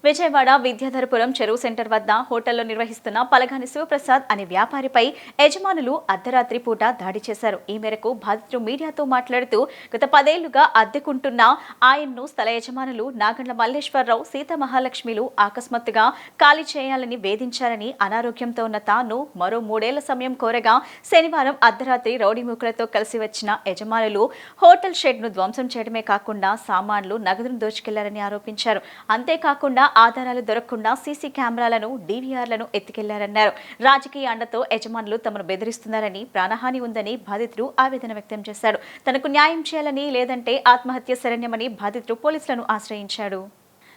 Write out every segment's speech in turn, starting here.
విజయవాడ విద్యాధరపురం చెరువు సెంటర్ వద్ద హోటల్లో నిర్వహిస్తున్న పలగాని శివప్రసాద్ అనే వ్యాపారిపై యజమానులు అర్ధరాత్రి పూట దాడి చేశారు. ఈ మేరకు బాధితులు మీడియాతో మాట్లాడుతూ గత 10 ఏళ్లుగా అద్దెకుంటున్న ఆయన్ను స్థల యజమానులు నాగండ్ల మల్లేశ్వరరావు, సీత మహాలక్ష్మిలు ఆకస్మాత్తుగా ఖాళీ చేయాలని వేధించారని, అనారోగ్యంతో ఉన్న తాను మరో 3 ఏళ్ల సమయం కోరగా శనివారం అర్ధరాత్రి రౌడీ మూకలతో కలిసి వచ్చిన యజమానులు హోటల్ షెడ్ను ధ్వంసం చేయడమే కాకుండా సామాన్లు, నగదును దోచుకెళ్లారని ఆరోపించారు. అంతేకాకుండా ఆధారాలు దొరకకుండా సీసీ కెమెరాలను, డీవీఆర్లను ఎత్తుకెళ్లారన్నారు. రాజకీయ అండతో యజమానులు తమను బెదిరిస్తున్నారని, ప్రాణహాని ఉందని బాధితుడు ఆవేదన వ్యక్తం చేశాడు. తనకు న్యాయం చేయాలని, లేదంటే ఆత్మహత్య శరణ్యమని బాధితుడు పోలీసులను ఆశ్రయించాడు.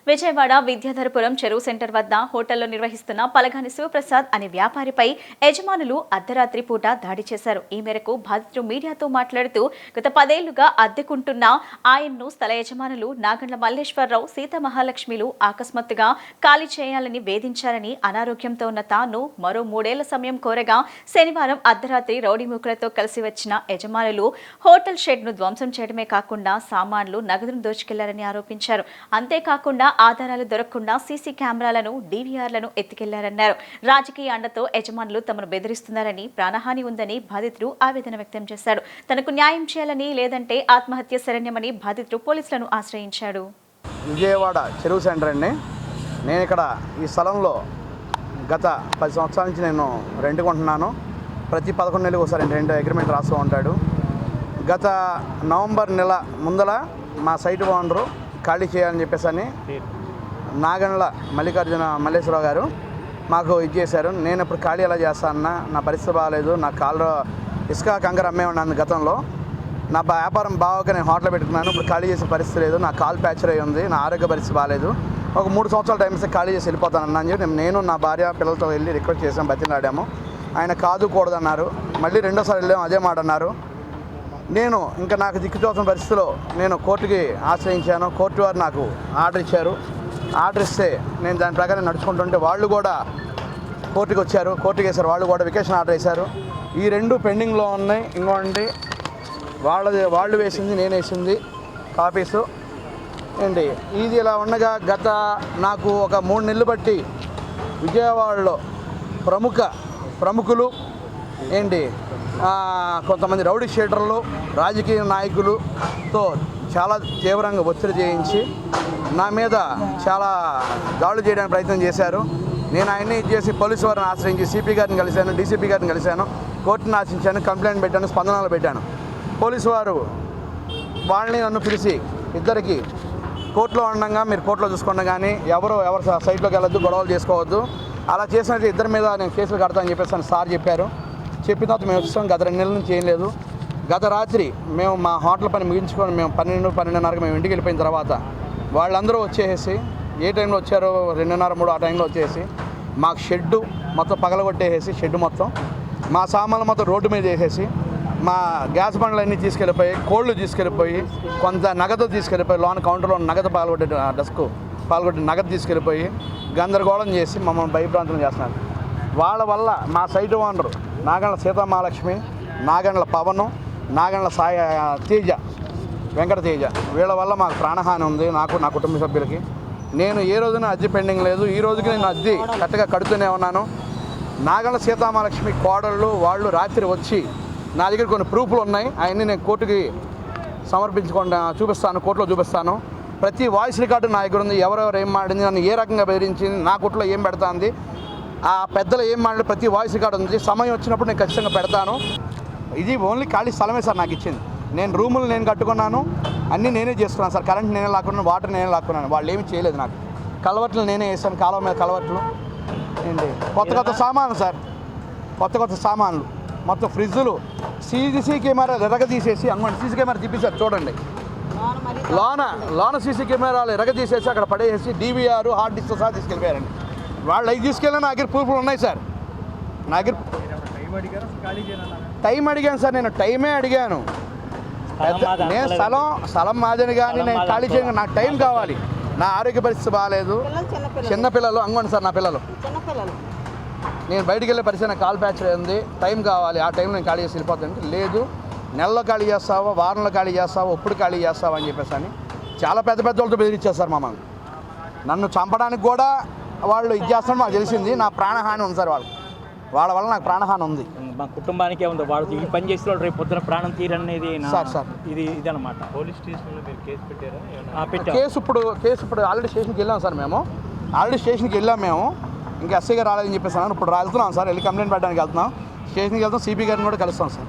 విజయవాడ విద్యాధరపురం చెరువు సెంటర్ వద్ద హోటల్లో నిర్వహిస్తున్న పలగాని శివప్రసాద్ అనే వ్యాపారిపై యజమానులు అర్ధరాత్రి పూట దాడి చేశారు. ఈ మేరకు బాధితులు మీడియాతో మాట్లాడుతూ గత 10 ఏళ్లుగా అద్దెకుంటున్న ఆయన్ను స్థల యజమానులు నాగండ్ల మల్లేశ్వరరావు, సీత మహాలక్ష్మిలు ఆకస్మాత్తుగా ఖాళీ చేయాలని వేధించారని, అనారోగ్యంతో ఉన్న తాను మరో 3 ఏళ్ల సమయం కోరగా శనివారం అర్ధరాత్రి రౌడీ మూకలతో కలిసి వచ్చిన యజమానులు హోటల్ షెడ్ను ధ్వంసం చేయడమే కాకుండా సామాన్లు, నగదును దోచుకెళ్లారని ఆరోపించారు. అంతేకాకుండా ఆధారాలు దొరకకుండా సీసీ కెమెరాలను, డీవీఆర్లను ఎత్తుకెళ్లారన్నారు. రాజకీయ అండతో యజమానులు తమను బెదిరిస్తున్నారని, ప్రాణహాని ఉందని బాధితుడు ఆవేదన వ్యక్తం చేశాడు. తనకు న్యాయం చేయాలని, లేదంటే ఆత్మహత్య శరణ్యమని బాధితుడు పోలీసులను ఆశ్రయించాడు. విజయవాడ చెరువు సెంటర్ అండి. నేను ఇక్కడ ఈ స్థలంలో గత 10 సంవత్సరాల నుంచి నేను రెంట్ కొంటున్నాను. ప్రతి 11 నెలలకు ఒకసారి రెంట్ అగ్రిమెంట్ రాస్తూ ఉంటాడు. గత నవంబర్ నెల ముందల మా సైట్ ఓనరు ఖాళీ చేయాలని చెప్పేసి నాగండ్ల మల్లేశ్వరరావు గారు మాకు చేశారు. నేను ఇప్పుడు ఖాళీ ఎలా చేస్తానన్నా, నా పరిస్థితి బాగాలేదు, నా కాళ్ళు ఇసుక కంకర అమ్మే ఉన్నాను గతంలో. నా వ్యాపారం బాగోక నేను హోటల్ పెట్టుకున్నాను. ఇప్పుడు ఖాళీ చేసే పరిస్థితి లేదు, నా కాలు ప్యాచర్ అయ్యి ఉంది, నా ఆరోగ్య పరిస్థితి బాగాలేదు. ఒక 3 సంవత్సరాల టైం ఇస్తే ఖాళీ చేసి వెళ్ళిపోతానన్నా అని చెప్పి నేను నా భార్య పిల్లలతో వెళ్ళి రిక్వెస్ట్ చేసాం, బతిలాడాము. ఆయన కాదు కూడదన్నారు. మళ్ళీ రెండోసారి వెళ్ళాము, అదే మాట అన్నారు. నేను ఇంకా నాకు దిక్కుతోచిన పరిస్థితిలో నేను కోర్టుకి ఆశ్రయించాను. కోర్టు వారు నాకు ఆర్డర్ ఇచ్చారు. ఆర్డర్ ఇస్తే నేను దాని ప్రకారం నడుచుకుంటుంటే వాళ్ళు కూడా కోర్టుకి వచ్చారు, కోర్టుకి వేశారు. వాళ్ళు కూడా వెకేషన్ ఆర్డర్ వేశారు. ఈ 2 పెండింగ్లో ఉన్నాయి. ఇంకోండి వాళ్ళు వేసింది, నేను వేసింది కాపీసు ఏంటి. ఇది ఇలా ఉండగా గత నాకు ఒక 3 నెలలు బట్టి విజయవాడలో ప్రముఖులు ఏంటి కొంతమంది రౌడీ షీటర్లు, రాజకీయ నాయకులతో చాలా తీవ్రంగా ఒత్తిడి చేయించి నా మీద చాలా దాడులు చేయడానికి ప్రయత్నం చేశారు. నేను ఆయన్ని చేసి పోలీసు వారిని ఆశ్రయించి సిపి గారిని కలిశాను, డీసీపీ గారిని కలిశాను, కోర్టును ఆశించాను, కంప్లైంట్ పెట్టాను, స్పందనలు పెట్టాను. పోలీసు వారు వాళ్ళని నన్ను పిలిచి ఇద్దరికి కోర్టులో ఉండగా మీరు కోర్టులో చూసుకోండి, కానీ ఎవరు సైట్లోకి వెళ్ళొద్దు, గొడవలు చేసుకోవద్దు, అలా చేసినట్టు ఇద్దరి మీద నేను కేసులు కడతానని చెప్పేసి సార్ చెప్పారు. చెప్పిన తర్వాత మేము వచ్చాం. గత 2 నెలల నుంచి ఏం లేదు. గత రాత్రి మేము మా హోటల్ పని ముగించుకొని మేము 12-12:30కి మేము ఇంటికి వెళ్ళిపోయిన తర్వాత వాళ్ళందరూ వచ్చేసి ఏ టైంలో వచ్చారో 2:30-3 ఆ టైంలో వచ్చేసి మాకు షెడ్డు మొత్తం పగలగొట్టేసి షెడ్డు మొత్తం మా సామాన్లు మొత్తం రోడ్డు మీద వేసేసి మా గ్యాస్ బండ్లన్నీ తీసుకెళ్ళిపోయి, కోళ్ళు తీసుకెళ్ళిపోయి, కొంత నగదు తీసుకెళ్ళిపోయి, లోన కౌంటర్లో నగదు పాల్గొట్టే డస్క్ పాల్గొట్టి నగదు తీసుకెళ్ళిపోయి గందరగోళం చేసి మమ్మల్ని భయభ్రాంతం చేస్తున్నారు. వాళ్ళ వల్ల మా సైట్ ఓనరు నాగండ్ల సీతా మహాలక్ష్మి, నాగండ్ల పవను, నాగండ్ల తేజ, వెంకట తేజ, వీళ్ళ వల్ల మాకు ప్రాణహాని ఉంది, నాకు, నా కుటుంబ సభ్యులకి. నేను ఏ రోజున అద్దె పెండింగ్ లేదు. ఈ రోజుకి నేను అద్దె కరెక్ట్గా కడుతూనే ఉన్నాను. నాగండ్ల సీతా మహాలక్ష్మి కోడళ్ళు వాళ్ళు రాత్రి వచ్చి నా దగ్గర కొన్ని ప్రూఫ్లు ఉన్నాయి. అవన్నీ నేను కోర్టుకి చూపిస్తాను, కోర్టులో చూపిస్తాను. ప్రతి వాయిస్ రికార్డు నా దగ్గర ఉంది. ఎవరెవరు ఏం మాడింది, నన్ను ఏ రకంగా బెదిరించింది, నా కోర్టులో ఏం పెడతాంది, ఆ పెద్దలు ఏం మాట్లాడి ప్రతి వాయిస్ రికార్డు ఉంది. సమయం వచ్చినప్పుడు నేను ఖచ్చితంగా పెడతాను. ఇది ఓన్లీ ఖాళీ స్థలమే సార్ నాకు ఇచ్చింది. నేను రూములు నేను కట్టుకున్నాను, అన్నీ నేనే చేసుకున్నాను సార్. కరెంట్ నేనే లాక్కున్నాను, వాటర్ నేనే లాక్కున్నాను. వాళ్ళు ఏమీ చేయలేదు నాకు. కలవట్లు నేనే వేసాను, కాలువ మీద కలవట్లు ఏంటి. కొత్త సామాన్లు సార్, కొత్త సామాన్లు మొత్తం ఫ్రిడ్జులు, సీసీ కెమెరాలు ఎరగదీసేసి అనుకోండి. సీసీ కెమెరా తీసేసారు చూడండి. లోన సీసీ కెమెరాలు ఎరగదీసేసి అక్కడ పడేసి డీవీఆర్, హార్డ్ డిస్క్ సహా తీసుకెళ్ళిపోయారండి. వాళ్ళు అవి తీసుకెళ్ళినా నా దగ్గర ప్రూఫ్లు ఉన్నాయి సార్. నా దగ్గర టైం అడిగాను సార్. నేను టైమే అడిగాను. నేను స్థలం మాదని కానీ నేను ఖాళీ చేయను. నాకు టైం కావాలి. నా ఆరోగ్య పరిస్థితి బాగాలేదు. చిన్నపిల్లలు అంగోండి సార్, నా పిల్లలు. నేను బయటికి వెళ్ళే పరిస్థితి, కాల్ ప్యాచ్ ఉంది, టైం కావాలి. ఆ టైంలో నేను ఖాళీ చేసి వెళ్ళిపోతాను. లేదు, నెలలో ఖాళీ చేస్తావా, వారంలో ఖాళీ చేస్తావా, ఎప్పుడు ఖాళీ చేస్తావా అని చెప్పేసి అని చాలా పెద్ద వాళ్ళతో బెదిరించారు సార్ మమ్మల్ని. నన్ను చంపడానికి కూడా వాళ్ళు ఇది చేస్తారని మాకు తెలిసింది. నా ప్రాణహాని ఉంది సార్, వాళ్ళ వల్ల నాకు ప్రాణహాని ఉంది. మా కుటుంబానికే ఉంది. వాళ్ళు ఈ పని చేసిన వాళ్ళు రేపు పొద్దున ప్రాణం తీరనేది సార్ ఇదన్నమాట. పోలీస్ స్టేషన్లో మీరు కేసు పెట్టారా? పెట్టాం. కేసు ఇప్పుడు ఆల్రెడీ స్టేషన్కి వెళ్ళాం సార్. మేము ఇంకా ఎస్ఐ గారు రాలేదని చెప్పేసాను. ఇప్పుడు వెళ్తున్నాం సార్, వెళ్ళి కంప్లైంట్ పెట్టడానికి వెళ్తున్నాం. స్టేషన్కి వెళ్తాం, సిపి గారిని కూడా కలుస్తాం సార్.